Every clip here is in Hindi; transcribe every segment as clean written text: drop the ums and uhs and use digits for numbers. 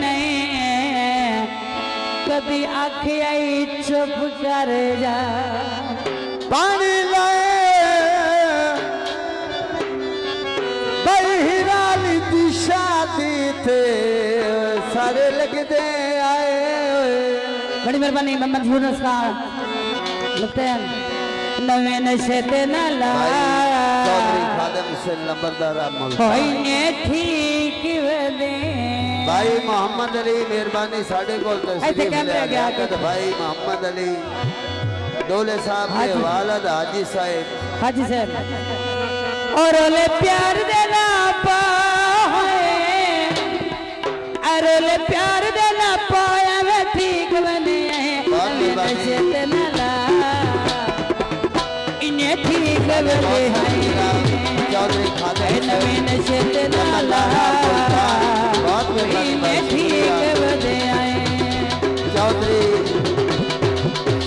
नहीं कभी आँखें आई चुप कर जा पानी लाए बहिराली दिशा दी थे सारे लगते आए। बड़ी मेहरबानी मोहम्मद यूनुस का लगते हैं नवे नशे ते न ला होइने ठीक वदे भाई मोहम्मद अली मेहरबानी साढ़े को तशरीफ ले गया तो भाई मोहम्मद अली डोले साहब के वालिद हाजी साहब और ओले प्यार देना पाए अरोले प्यार देना पाया मैं ठीक बने नशे ते न ला इन्हें ठीक वदे चौधरी खादर नवे नशे ते न ला इन्हें ठीक वदे आए चौधरी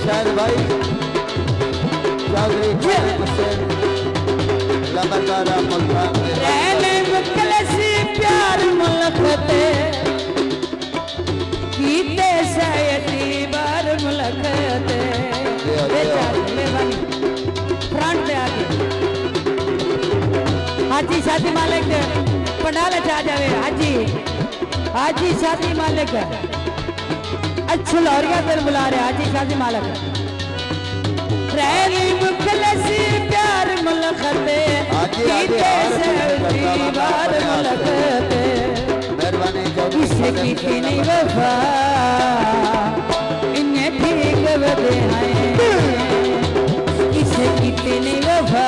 शायद भाई चौधरी हुसैन लबरदारा मुल्तान रहने मुकलसी प्यार मुल्क ते कीते सयती बार मुल्क ते फ्रंट पे आके हाजी शादी मालिक पंडाल चा जावे हाजी शादी मालिक अच्छे लौरिया पर बुला रहे हाजी शादी मालिक रहनी मुखलसी प्यार मुलखते बार मुलखते किसे की नहीं वफा इन्हें ठीक वदे हैं किसे की नहीं वफा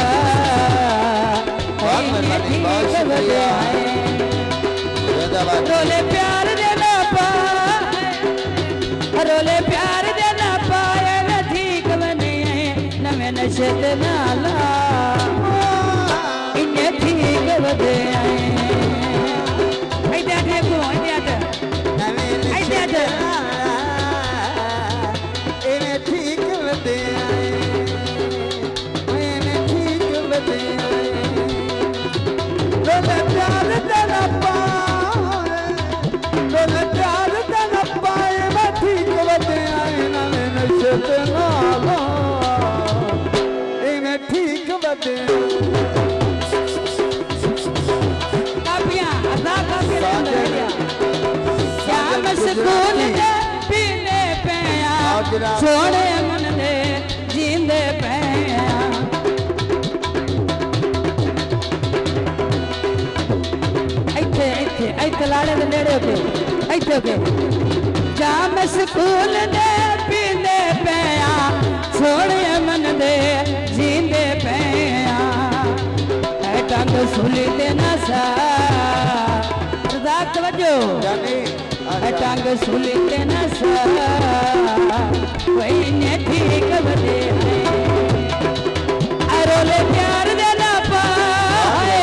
इन्हें ठीक वदे हैं रोले प्यार देना पाए रोले प्यार देना पाए मैं ठीक बने नवे नशे ते नाला इन्हें ठीक वदे आए इन्हें ठीक वदे आए इन्हें ठीक वदे आए रोले प्यार देना पाए रोले प्यार देना पाए मैं ठीक वदे आए नवे नशे ते नाला इन्हें ठीक वदे सुकून दे पीने पैया छोड़े मन दे जींदे पैया इत्थे इत्थे इत्थे लाड़े दे नेड़े होके इत्थे होके जाम सुकून दे पीने पैया छोड़े मन दे जींदे पैया है टंग सुली ते नसा रज़ाक तवज्जो टांग सुलते न वही ने ठीक वदे अरोले प्यार देना पाए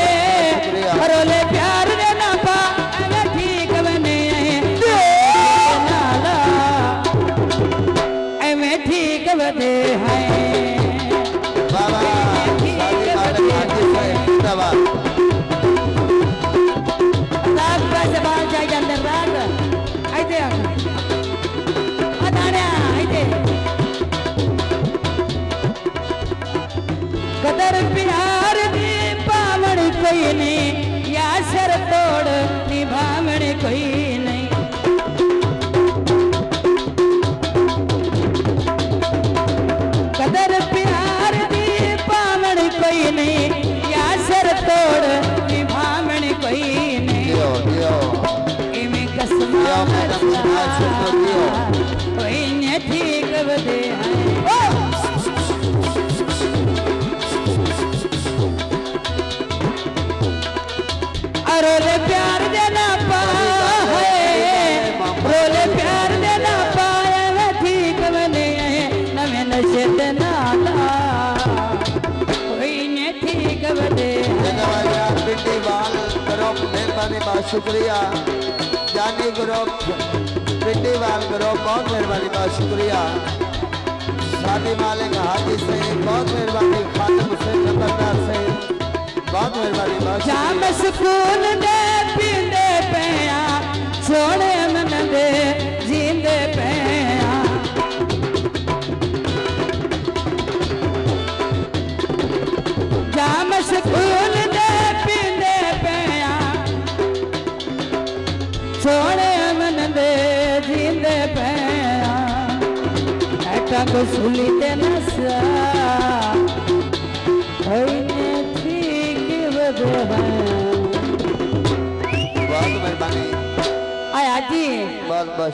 अरोले प्यार देना पाए ठीक बने नाला एवें ठीक वदे हैं कदर प्यार दी पावण कोई नहीं या सर तोड़ निभावण कोई नहीं कदर प्यार दी पावण कोई नहीं या सर तोड़ निभावण कोई नहीं इमें कसम कोई ने ठीक वदे रोले प्यार देना पाए रोले प्यार देना पाए मैं ठीक बने नवे नशे ते नाला कोई ने ठीक बने पिंडी वाल ग्रुप मेहरबानी बहुत शुक्रिया जानी ग्रुप पिंडी वाल ग्रुप बहुत मेहरबानी बहुत शुक्रिया शादी मालिक हाजी से बहुत मेहरबानी खादिम हुसैन नंबरदार से बहुत मेहरबानी जाम सुकून दे पींदे पैया छोड़े मन जींदे पैया टंग सुली ते नसा होइने ठीक बदे बहुत मेहरबानी आया जी बहुत बहुत